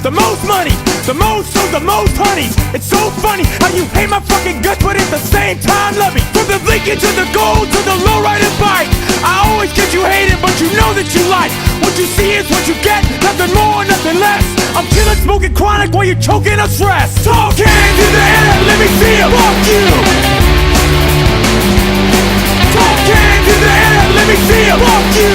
the most money, the most shows, the most honey. It's so funny how you hate my fucking guts, but at the same time love me. From the Lincoln to the Gold to the lowrider bike, I always get you hated, but you know that you like. What you see is what you get, nothing more, nothing less. I'm killing, smoking chronic while you're choking on stress. Talk hands in the air, let me see it. Fuck you. Talk hands in the air, let me see it. Fuck you.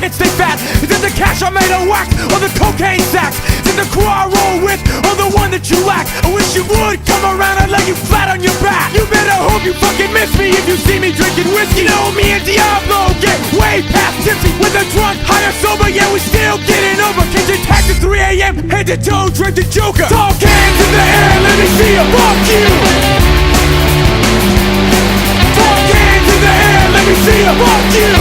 Stay fat. Is it the cash I made a wax or the cocaine sacks? Is it the crew I roll with or the one that you lack? I wish you would come around and lay you flat on your back. You better hope you fucking miss me if you see me drinking whiskey. You know me and Diablo get way past tipsy. Whether drunk, high or sober, yeah, we still getting over. Catch a taxi at 3 a.m. head to toe, drink the Joker. Talk hands in the air, let me see you. Fuck you. Talk hands in the air, let me see you. Fuck you.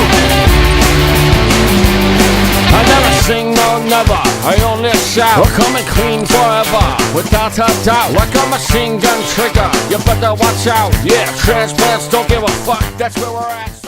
I never sing, no never, I only shout. We're coming clean forever, without a doubt. Like a machine gun trigger, you better watch out. Yeah, transplants don't give a fuck, that's where we're at.